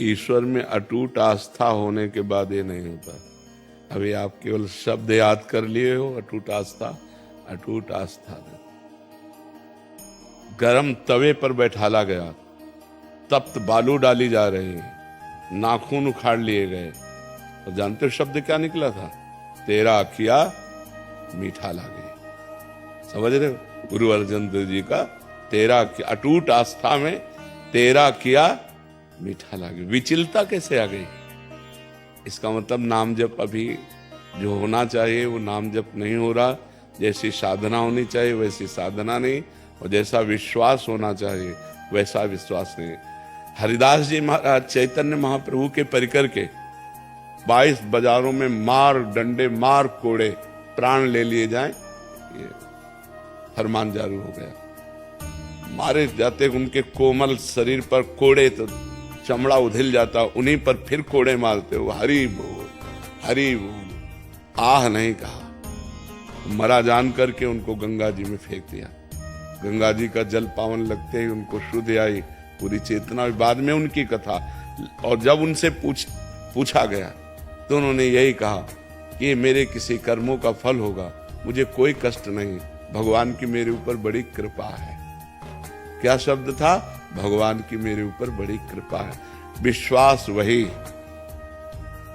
ईश्वर में अटूट आस्था होने के बाद ये नहीं होता। अभी आप केवल शब्द याद कर लिए हो, अटूट आस्था, अटूट आस्था नहीं। गरम तवे पर बैठाला गया, तप्त बालू डाली जा रही है, नाखून उखाड़ लिए गए, और जानते हो शब्द क्या निकला था? तेरा किया मीठा लागे। समझ रहे हो? गुरु अर्जन देव जी का तेरा अटूट आस्था में तेरा किया मीठा लागे। विचलता कैसे आ गई? इसका मतलब नाम जप अभी जो होना चाहिए वो नाम जप नहीं हो रहा। जैसी साधना होनी चाहिए वैसी साधना नहीं, और जैसा विश्वास होना चाहिए वैसा विश्वास नहीं। हरिदास जी महाराज चैतन्य महाप्रभु के परिकर के 22 बाजारों में मार डंडे मार कोड़े प्राण ले लिए जाएं, ये फरमान जारी हो गया। मारे जाते उनके कोमल शरीर पर कोड़े तो चमड़ा उधिल जाता, उन्हीं पर फिर कोड़े मारते हो। हरि बोल, हरि बोल। आह नहीं कहा, मरा जान करके उनको गंगा जी में फेंक दिया। गंगा जी का जल पावन लगते ही उनको शुद्ध आई पूरी चेतना। बाद में उनकी कथा, और जब उनसे पूछा गया तो उन्होंने यही कहा कि ये मेरे किसी कर्मों का फल होगा, मुझे कोई कष्ट नहीं, भगवान की मेरे ऊपर बड़ी कृपा है। क्या शब्द था? भगवान की मेरे ऊपर बड़ी कृपा है। विश्वास वही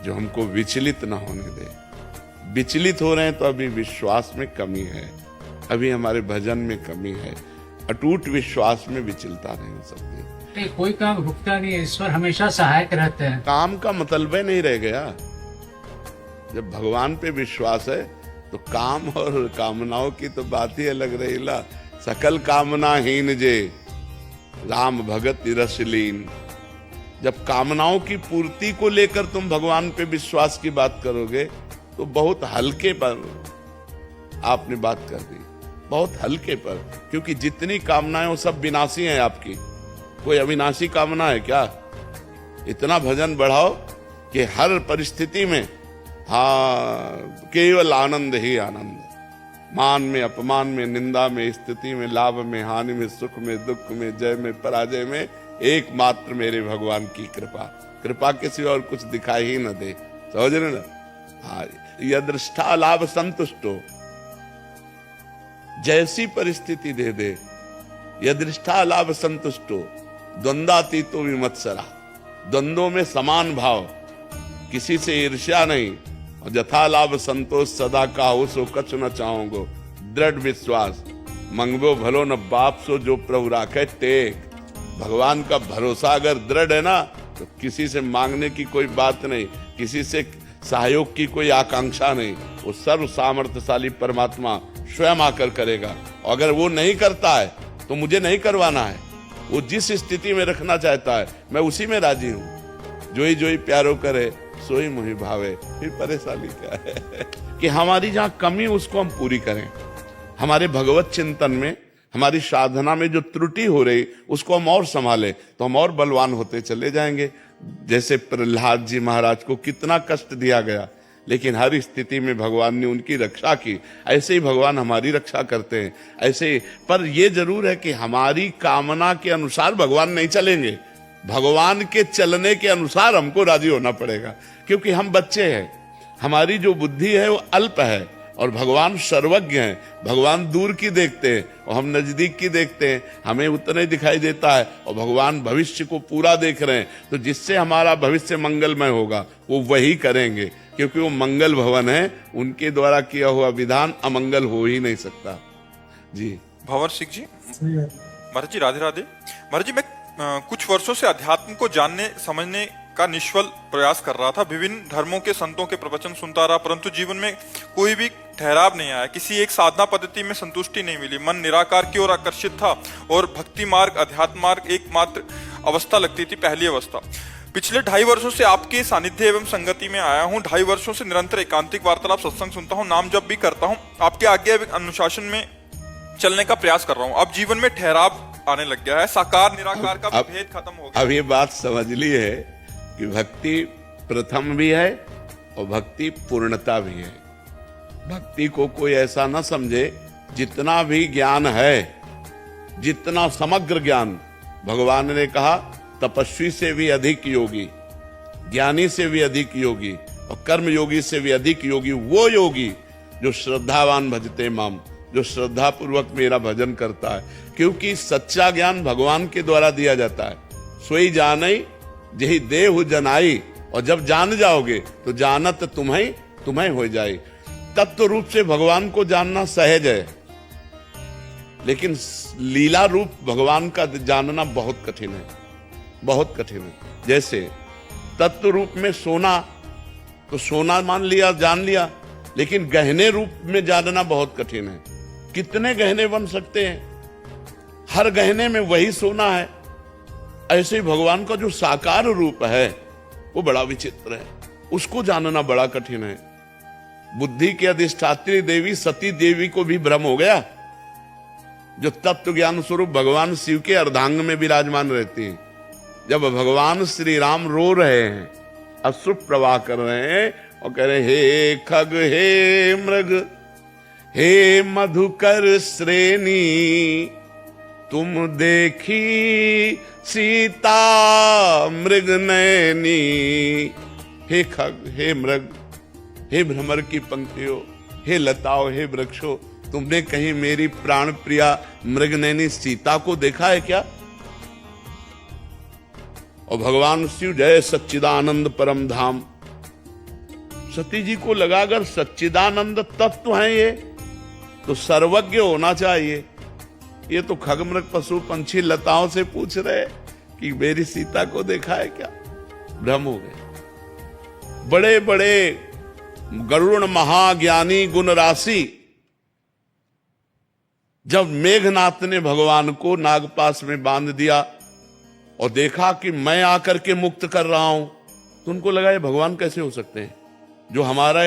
जो हमको विचलित ना होने दे। विचलित हो रहे हैं तो अभी विश्वास में कमी है, अभी हमारे भजन में कमी है। अटूट विश्वास में विचलता नहीं हो सकती। कोई काम रुकता नहीं है, ईश्वर हमेशा सहायक रहते हैं। काम का मतलब नहीं रह गया। जब भगवान पे विश्वास है तो काम और कामनाओं की तो बात ही अलग रही ला। सकल कामना हीन जे राम भगत रसलीन। जब कामनाओं की पूर्ति को लेकर तुम भगवान पे विश्वास की बात करोगे तो बहुत हल्के पर आपने बात कर दी, बहुत हल्के पर। क्योंकि जितनी कामनाएं वो सब विनाशी हैं आपकी, कोई अविनाशी कामना है क्या? इतना भजन बढ़ाओ कि हर परिस्थिति में हाँ केवल आनंद ही आनंद। मान में अपमान में निंदा में स्थिति में लाभ में हानि में सुख में दुख में जय में पराजय में एकमात्र मेरे भगवान की कृपा। कृपा के सिवा और कुछ दिखाई ही न दे। समझ रहे ना? हाँ, यह दृष्टा लाभ संतुष्टो, जैसी परिस्थिति दे दे। यह दृष्टा लाभ संतुष्टो द्वंद्वातीतो विमत्सरा। द्वंद्वों में समान भाव, किसी से ईर्ष्या नहीं। और यथा लाभ संतोष सदा काहू सो कछु न चाहोगो। दृढ़ विश्वास मंगबो भलो न बाप सो जो प्रभु राखे टेक। भगवान का भरोसा अगर दृढ़ है ना तो किसी से मांगने की कोई बात नहीं, किसी से सहयोग की कोई आकांक्षा नहीं। वो सर्व सामर्थ्यशाली परमात्मा स्वयं आकर करेगा। अगर वो नहीं करता है तो मुझे नहीं करवाना है। वो जिस स्थिति में रखना चाहता है मैं उसी में राजी हूं। जोई जोई प्यारो करे सोई मोहि भावे। फिर परेशानी क्या है? कि हमारी जहां कमी उसको हम पूरी करें। हमारे भगवत चिंतन में, हमारी साधना में जो त्रुटि हो रही उसको हम और संभाले तो हम और बलवान होते चले जाएंगे। जैसे प्रहलाद जी महाराज को कितना कष्ट दिया गया, लेकिन हर स्थिति में भगवान ने उनकी रक्षा की। ऐसे ही भगवान हमारी रक्षा करते हैं। ऐसे ही, पर यह जरूर है कि हमारी कामना के अनुसार भगवान नहीं चलेंगे। भगवान के चलने के अनुसार हमको राजी होना पड़ेगा, क्योंकि हम बच्चे हैं। हमारी जो बुद्धि है वो अल्प है और भगवान सर्वज्ञ हैं। भगवान दूर की देखते हैं और हम नजदीक की देखते हैं। हमें उतना ही दिखाई देता है और भगवान भविष्य को पूरा देख रहे हैं। तो जिससे हमारा भविष्य मंगलमय होगा वो वही करेंगे, क्योंकि वो मंगल भवन है। उनके द्वारा किया हुआ विधान अमंगल हो ही नहीं सकता। जी भंवर सिंह जी। महाराज जी राधे राधे। महाराज जी, मैं कुछ वर्षों से अध्यात्म को जानने समझने का निष्फल प्रयास कर रहा था। विभिन्न धर्मों के संतों के प्रवचन सुनता रहा, परंतु जीवन में कोई भी ठहराव नहीं आया। किसी एक साधना पद्धति में संतुष्टि नहीं मिली। मन निराकार की ओर आकर्षित था और भक्ति मार्ग, अध्यात्म मार्ग एकमात्र अवस्था लगती थी, पहली अवस्था। पिछले 2.5 वर्षों से आपके सानिध्य एवं संगति में आया हूँ। 2.5 वर्षों से निरंतर एकांतिक वार्तालाप सत्संग सुनता हूँ, नाम जप भी करता हूँ, आपके आज्ञा एवं अनुशासन में चलने का प्रयास कर रहा हूँ। अब जीवन में ठहराव आने लग गया है। साकार निराकार का भेद खत्म हो गया। अब ये बात समझ ली है कि भक्ति प्रथम भी है और भक्ति पूर्णता भी है। भक्ति को कोई ऐसा ना समझे, जितना भी ज्ञान है, जितना समग्र ज्ञान, भगवान ने कहा तपस्वी से भी अधिक योगी, ज्ञानी से भी अधिक योगी और कर्म योगी से भी अधिक योगी वो योगी जो श्रद्धावान भजते माम, जो श्रद्धा पूर्वक मेरा भजन करता है। क्योंकि सच्चा ज्ञान भगवान के द्वारा दिया जाता है। सोई जानई यही देहु जनाई, और जब जान जाओगे तो जानत तुम्हें हो जाए। तत्व रूप से भगवान को जानना सहज है, लेकिन लीला रूप भगवान का जानना बहुत कठिन है, बहुत कठिन है। जैसे तत्व रूप में सोना, तो सोना मान लिया, जान लिया, लेकिन गहने रूप में जानना बहुत कठिन है। कितने गहने बन सकते हैं, हर गहने में वही सोना है। ऐसे ही भगवान का जो साकार रूप है वो बड़ा विचित्र है, उसको जानना बड़ा कठिन है। बुद्धि की अधिष्ठात्री देवी सती देवी को भी भ्रम हो गया, जो तत्व ज्ञान स्वरूप भगवान शिव के अर्धांग में विराजमान रहती है। जब भगवान श्री राम रो रहे हैं, अश्रु प्रवाह कर रहे हैं और कह रहे हे खग हे मृग हे मधुकर श्रेणी, तुम देखी सीता मृग नयनी। हे खग हे मृग, हे भ्रमर की पंक्तियों, हे लताओं, हे वृक्षों, तुमने कहीं मेरी प्राण प्रिया मृगनयनी सीता को देखा है क्या? और भगवान शिव जय सच्चिदानंद परम धाम, सती जी को लगा अगर सच्चिदानंद तत्व है ये तो सर्वज्ञ होना चाहिए। ये तो खगमृग पशु पंछी लताओं से पूछ रहे कि मेरी सीता को देखा है क्या? भ्रम हो गए। बड़े बड़े गरुड़ महाज्ञानी गुण राशि, जब मेघनाथ ने भगवान को नागपाश में बांध दिया और देखा कि मैं आकर के मुक्त कर रहा हूं, तो उनको लगा ये भगवान कैसे हो सकते हैं जो हमारा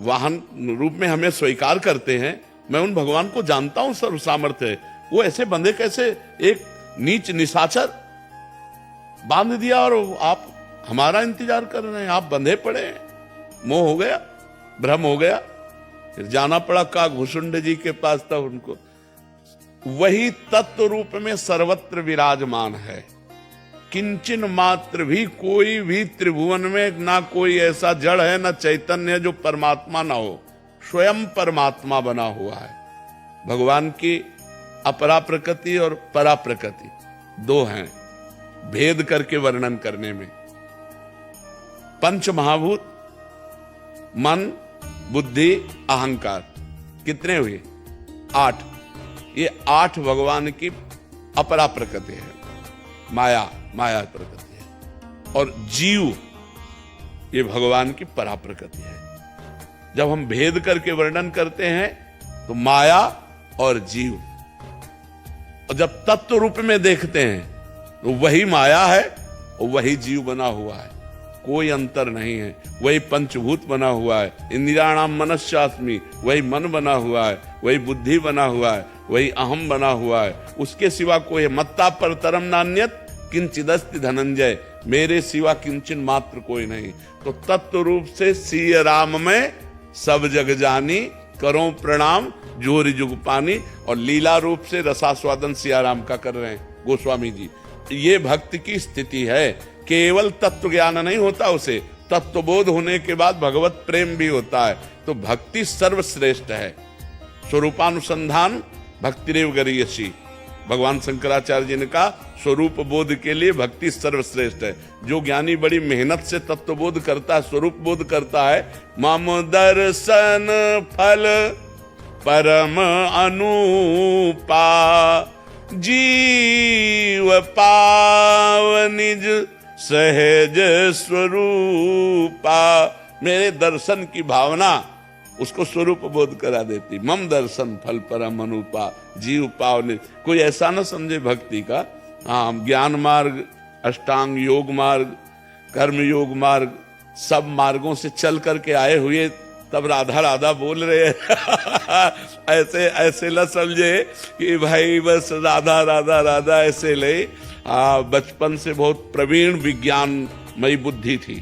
वाहन रूप में हमें स्वीकार करते हैं। मैं उन भगवान को जानता हूं, सर्व सामर्थ्य है, वो ऐसे बंधे कैसे? एक नीच निशाचर बांध दिया और आप हमारा इंतजार कर रहे हैं, आप बंधे पड़े हैं। मोह हो गया, भ्रम हो गया। फिर जाना पड़ा काकभूषुंड जी के पास, तब उनको वही तत्व रूप में सर्वत्र विराजमान है। किंचन मात्र भी कोई भी त्रिभुवन में ना कोई ऐसा जड़ है, ना चैतन्य है जो परमात्मा ना हो। स्वयं परमात्मा बना हुआ है। भगवान की अपरा प्रकृति और परा प्रकृति दो हैं, भेद करके वर्णन करने में। पंच महाभूत मन, बुद्धि, अहंकार कितने हुए? 8। ये 8 भगवान की अपरा प्रकृति है, माया प्रकृति है। और जीव ये भगवान की परा प्रकृति है। जब हम भेद करके वर्णन करते हैं तो माया और जीव, और जब तत्व रूप में देखते हैं तो वही माया है और वही जीव बना हुआ है, कोई अंतर नहीं है। वही पंचभूत बना हुआ है, इंद्रियाणाम मनस्यास्मि, वही मन बना हुआ है, वही बुद्धि बना हुआ है, वही अहम बना हुआ है। उसके सिवा कोई मत्ता परतरम नान्यत किंचिदस्ति धनंजय, मेरे सिवा किंचन मात्र कोई नहीं। तो तत्व रूप से सिय राम में सब जग जानी, करो प्रणाम जोरी जुग पानी। और लीला रूप से रसास्वादन सियाराम का कर रहे हैं गोस्वामी जी। ये भक्त की स्थिति है। केवल तत्व ज्ञान नहीं होता, उसे तत्वबोध होने के बाद भगवत प्रेम भी होता है। तो भक्ति सर्वश्रेष्ठ है। स्वरूपानुसंधान भक्तिरेव गरीयसी, भगवान शंकराचार्य जी ने कहा स्वरूप बोध के लिए भक्ति सर्वश्रेष्ठ है। जो ज्ञानी बड़ी मेहनत से तत्वबोध करता है, स्वरूप बोध करता है, मम दर्शन फल परम अनुपा, जीव पाव निज सहज स्वरूपा। मेरे दर्शन की भावना उसको स्वरूप बोध करा देती। मम दर्शन फल परम अनुपा, जीव पाव निज। कोई ऐसा ना समझे भक्ति का, हाँ ज्ञान मार्ग, अष्टांग योग मार्ग, कर्म योग मार्ग, सब मार्गों से चल करके आए हुए तब राधा राधा बोल रहे हैं। ऐसे न समझे कि भाई बस राधा राधा राधा ऐसे ले। बचपन से बहुत प्रवीण विज्ञानमयी बुद्धि थी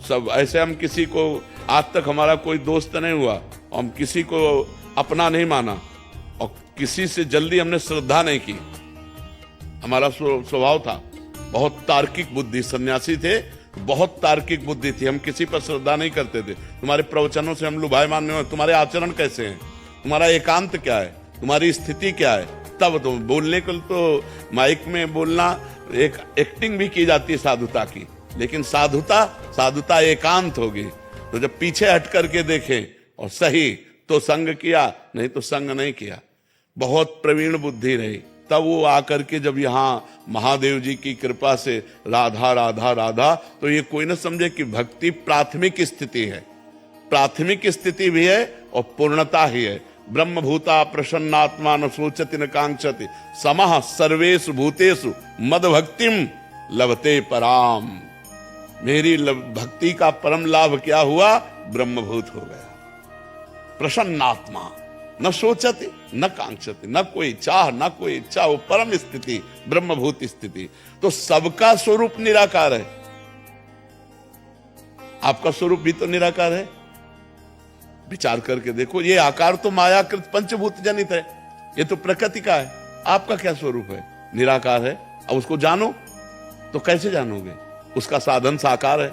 सब। ऐसे हम किसी को, आज तक हमारा कोई दोस्त नहीं हुआ, हम किसी को अपना नहीं माना और किसी से जल्दी हमने श्रद्धा नहीं की। हमारा स्वभाव था बहुत तार्किक बुद्धि, सन्यासी थे, बहुत तार्किक बुद्धि थी। हम किसी पर श्रद्धा नहीं करते थे। तुम्हारे प्रवचनों से हम लुभायमान नहीं हुए। तुम्हारे आचरण कैसे हैं, तुम्हारा एकांत क्या है, तुम्हारी स्थिति क्या है, तब तो बोलने को तो माइक में बोलना एक एक्टिंग भी की जाती है साधुता की, लेकिन साधुता एकांत होगी। तो जब पीछे हट करके देखें और सही तो संग किया, नहीं तो संग नहीं किया। बहुत प्रवीण बुद्धि रही, तब वो आकर के जब यहाँ महादेव जी की कृपा से राधा राधा राधा, तो ये कोई न समझे कि भक्ति प्राथमिक स्थिति है, प्राथमिक स्थिति भी है और पूर्णता ही है। ब्रह्मभूता प्रसन्नात्मा न सोचति न कांक्षति समः सर्वेषु भूतेषु मद भक्तिम लभते पराम। मेरी भक्ति का परम लाभ क्या हुआ, ब्रह्मभूत हो गया। प्रसन्नात्मा न सोचति न कांक्षति, न कोई चाह न कोई इच्छा, वो परम स्थिति, ब्रह्मभूत स्थिति। तो सबका स्वरूप निराकार है, आपका स्वरूप भी तो निराकार है। विचार करके देखो, ये आकार तो मायाकृत पंचभूत जनित है, ये तो प्रकृति का है। आपका क्या स्वरूप है, निराकार है। अब उसको जानो तो कैसे जानोगे, उसका साधन साकार है,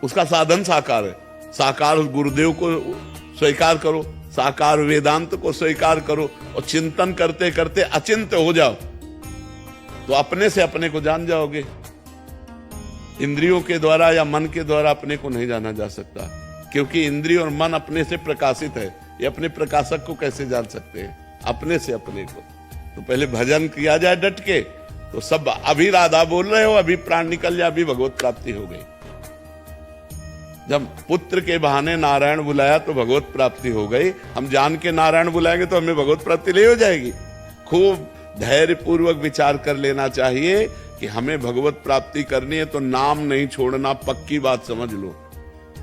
उसका साधन साकार है। साकार गुरुदेव को स्वीकार करो, साकार वेदांत को स्वीकार करो और चिंतन करते करते अचिंत्य हो जाओ तो अपने से अपने को जान जाओगे। इंद्रियों के द्वारा या मन के द्वारा अपने को नहीं जाना जा सकता, क्योंकि इंद्रिय और मन अपने से प्रकाशित है। ये अपने प्रकाशक को कैसे जान सकते हैं, अपने से अपने को। तो पहले भजन किया जाए डट के, तो सब अभी राधा बोल रहे हो, अभी प्राण निकल जाए, अभी भगवत प्राप्ति हो गई। जब पुत्र के बहाने नारायण बुलाया तो भगवत प्राप्ति हो गई। हम जान के नारायण बुलाएंगे तो हमें भगवत प्राप्ति नहीं हो जाएगी। खूब धैर्य पूर्वक विचार कर लेना चाहिए कि हमें भगवत प्राप्ति करनी है तो नाम नहीं छोड़ना, पक्की बात समझ लो।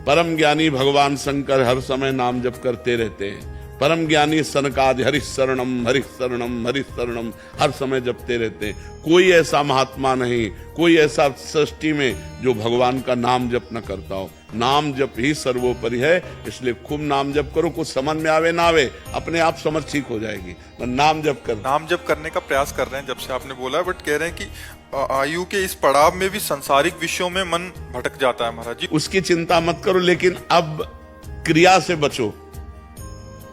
परम ज्ञानी भगवान शंकर हर समय नाम जप करते रहते हैं। परम ज्ञानी सनकाद हरिः शरणम हरिः शरणम हरिः शरणम हर समय जपते रहते हैं। कोई ऐसा महात्मा नहीं, कोई ऐसा सृष्टि में जो भगवान का नाम जप न करता हो। नाम जप ही सर्वोपरि है, इसलिए खूब नाम जप करो। कुछ समझ में आवे ना आवे, अपने आप समझ ठीक हो जाएगी। नाम जप कर, नाम जप करने का प्रयास कर रहे हैं जब से आपने बोला, बट कह रहे हैं कि आयु के इस पड़ाव में भी सांसारिक विषयों में मन भटक जाता है महाराज जी। उसकी चिंता मत करो, लेकिन अब क्रिया से बचो।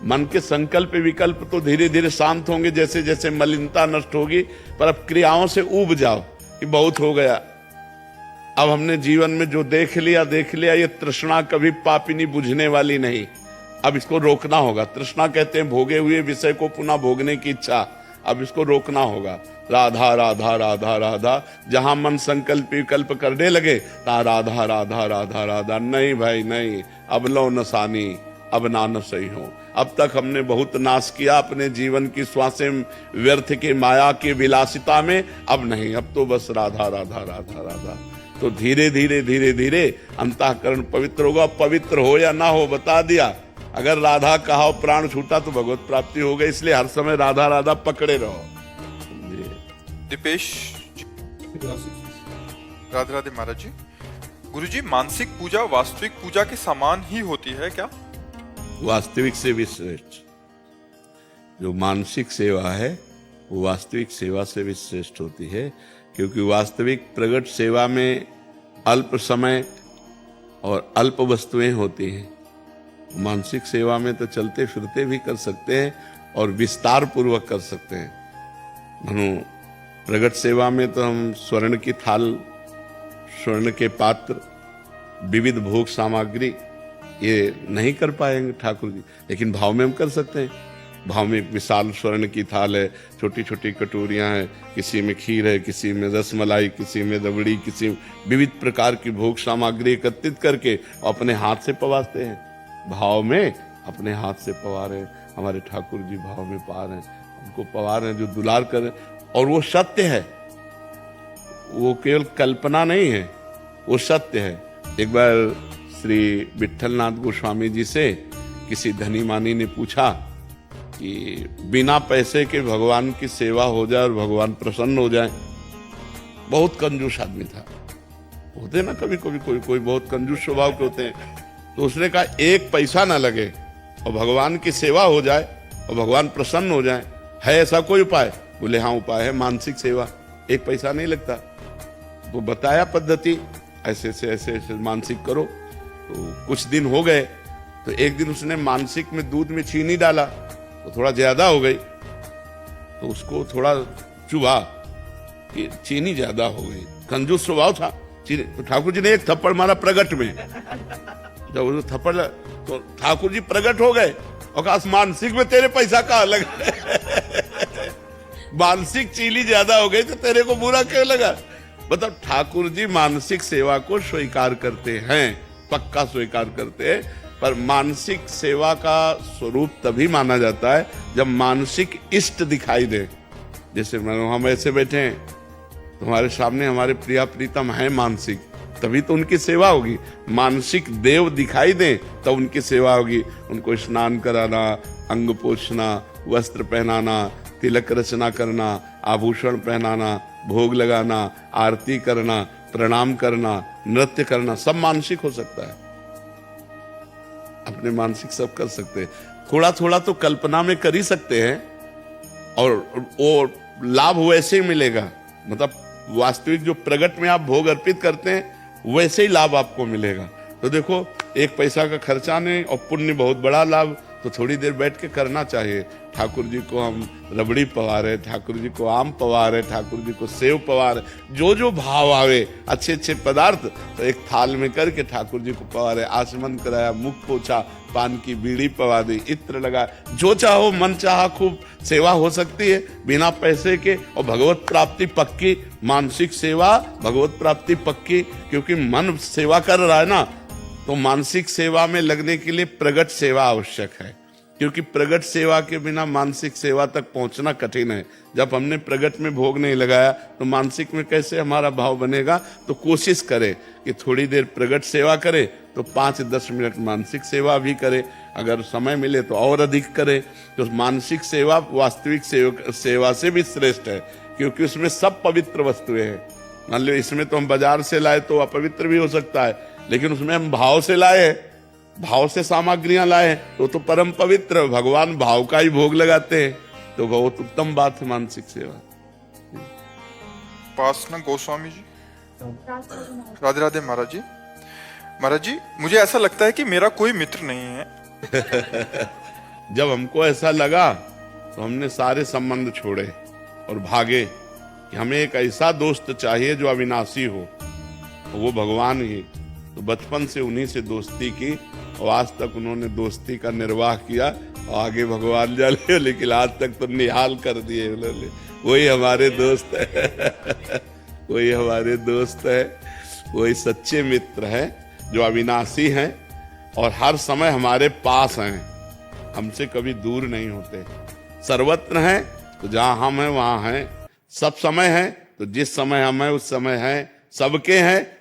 मन के संकल्प विकल्प तो धीरे धीरे शांत होंगे जैसे जैसे मलिनता नष्ट होगी, पर अब क्रियाओं से ऊब जाओ कि बहुत हो गया, अब हमने जीवन में जो देख लिया, ये तृष्णा कभी पापिनी बुझने वाली नहीं। अब इसको रोकना होगा। तृष्णा कहते हैं भोगे हुए विषय को पुनः भोगने की इच्छा, अब इसको रोकना होगा। राधा राधा राधा राधा, जहां मन संकल्प विकल्प करने लगे ता राधा राधा राधा राधा। नहीं भाई नहीं, अब लो नसानी, अब ना न सही हो। अब तक हमने बहुत नाश किया अपने जीवन की श्वासें व्यर्थ के माया की विलासिता में, अब नहीं, अब तो बस राधा राधा राधा राधा। तो धीरे धीरे धीरे धीरे अंतःकरण पवित्र होगा। पवित्र हो या ना हो बता दिया, अगर राधा कहा और प्राण छूटा तो भगवत प्राप्ति हो गई। इसलिए हर समय राधा राधा पकड़े रहो। दीपेश राधे राधे महाराज जी। गुरुजी, मानसिक पूजा वास्तविक पूजा के समान ही होती है क्या? वास्तविक से भी श्रेष्ठ। जो मानसिक सेवा है वो वास्तविक सेवा से भी श्रेष्ठ होती है, क्योंकि वास्तविक प्रगट सेवा में अल्प समय और अल्प वस्तुएं होती हैं। मानसिक सेवा में तो चलते फिरते भी कर सकते हैं और विस्तार पूर्वक कर सकते हैं। मनो प्रगट सेवा में तो हम स्वर्ण की थाल, स्वर्ण के पात्र, विविध भोग सामग्री ये नहीं कर पाएंगे ठाकुर जी, लेकिन भाव में हम कर सकते हैं। भाव में विशाल स्वर्ण की थाल है, छोटी छोटी कटोरियां हैं, किसी में खीर है, किसी में रसमलाई, किसी में रबड़ी, किसी में विविध प्रकार की भोग सामग्री एकत्रित करके अपने हाथ से पवाते हैं। भाव में अपने हाथ से पवा रहे हैं। हमारे ठाकुर जी भाव में पा रहे हैं, उनको पवा रहे हैं जो दुलार करें। और वो सत्य है, वो केवल कल्पना नहीं है, वो सत्य है। एक बार श्री विट्ठलनाथ गोस्वामी जी से किसी धनी मानी ने पूछा कि बिना पैसे के भगवान की सेवा हो जाए और भगवान प्रसन्न हो जाए। बहुत कंजूस आदमी था, होते ना कभी कभी कोई बहुत कंजूस स्वभाव के होते हैं। तो उसने कहा एक पैसा ना लगे और भगवान की सेवा हो जाए और भगवान प्रसन्न हो जाए, है ऐसा कोई उपाय? बोले हाँ, उपाय है मानसिक सेवा। एक पैसा नहीं लगता। वो बताया पद्धति, ऐसे ऐसे मानसिक करो। तो कुछ दिन हो गए, तो एक दिन उसने मानसिक में दूध में चीनी डाला, तो थोड़ा ज्यादा हो गई, तो उसको थोड़ा चुभा कि चीनी ज्यादा हो गई। कंजूस स्वभाव था चीनी, तो ठाकुर जी ने एक थप्पड़ मारा प्रगट में। जब वो थप्पड़ तो ठाकुर जी प्रगट हो गए और कहा मानसिक में तेरे पैसा कहाँ लगा? मानसिक चीनी ज्यादा हो गई तो तेरे को बुरा क्यों लगा? मतलब ठाकुर जी मानसिक सेवा को स्वीकार करते हैं, पक्का स्वीकार करते हैं। पर मानसिक सेवा का स्वरूप तभी माना जाता है जब मानसिक इष्ट दिखाई दे। जैसे हम ऐसे बैठे हैं, तुम्हारे सामने हमारे प्रिया प्रीतम है मानसिक, तभी तो उनकी सेवा होगी। मानसिक देव दिखाई दे तब उनकी सेवा होगी। उनको स्नान कराना, अंग पोछना, वस्त्र पहनाना, तिलक रचना करना, आभूषण पहनाना, भोग लगाना, आरती करना, प्रणाम करना, नृत्य करना, सब मानसिक हो सकता है। अपने मानसिक सब कर सकते हैं। थोड़ा थोड़ा तो कल्पना में कर ही सकते हैं, और वो लाभ वैसे ही मिलेगा। मतलब वास्तविक जो प्रगट में आप भोग अर्पित करते हैं वैसे ही लाभ आपको मिलेगा। तो देखो, एक पैसा का खर्चा नहीं और पुण्य बहुत बड़ा लाभ। तो थोड़ी देर बैठ के करना चाहिए। ठाकुर जी को हम रबड़ी पवा रहे, ठाकुर जी को आम पवा रहे, ठाकुर जी को सेव पवा रहे, जो जो भाव आवे अच्छे अच्छे पदार्थ तो एक थाल में करके ठाकुर जी को पवा रहे। आचमन कराया, मुख पोछा, पान की बीड़ी पवा दी, इत्र लगा, जो चाहो मन चाहा खूब सेवा हो सकती है बिना पैसे के। और भगवत प्राप्ति पक्की, मानसिक सेवा भगवत प्राप्ति पक्की, क्योंकि मन सेवा कर रहा है ना। तो मानसिक सेवा में लगने के लिए प्रगट सेवा आवश्यक है, क्योंकि प्रगट सेवा के बिना मानसिक सेवा तक पहुंचना कठिन है। जब हमने प्रगट में भोग नहीं लगाया तो मानसिक में कैसे हमारा भाव बनेगा? तो कोशिश करें कि थोड़ी देर प्रगट सेवा करें, तो 5-10 मिनट मानसिक सेवा भी करें। अगर समय मिले तो और अधिक करें। तो मानसिक सेवा वास्तविक सेवा से भी श्रेष्ठ है, क्योंकि उसमें सब पवित्र वस्तुएं हैं। मान लो इसमें तो हम बाजार से लाए तो अपवित्र भी हो सकता है, लेकिन उसमें हम भाव से लाए, भाव से सामग्रियां लाए तो परम पवित्र। भगवान भाव का ही भोग लगाते हैं, तो बहुत उत्तम बात है मानसिक सेवा। उपासना गोस्वामी जी। राधे राधे महाराज जी। महाराज जी, मुझे ऐसा लगता है कि मेरा कोई मित्र नहीं है। जब हमको ऐसा लगा तो हमने सारे संबंध छोड़े और भागे कि हमें एक ऐसा दोस्त चाहिए जो अविनाशी हो, वो भगवान ही। तो बचपन से उन्हीं से दोस्ती की और आज तक उन्होंने दोस्ती का निर्वाह किया। और आगे भगवान जाने, लेकिन आज तक तो निहाल कर दिए उन्होंने। वही हमारे दोस्त है, वही हमारे दोस्त है, वही सच्चे मित्र है जो अविनाशी हैं और हर समय हमारे पास हैं, हमसे कभी दूर नहीं होते। सर्वत्र हैं तो जहां हम हैं वहां हैं, सब समय है तो जिस समय हम हैं उस समय हैं, सबके हैं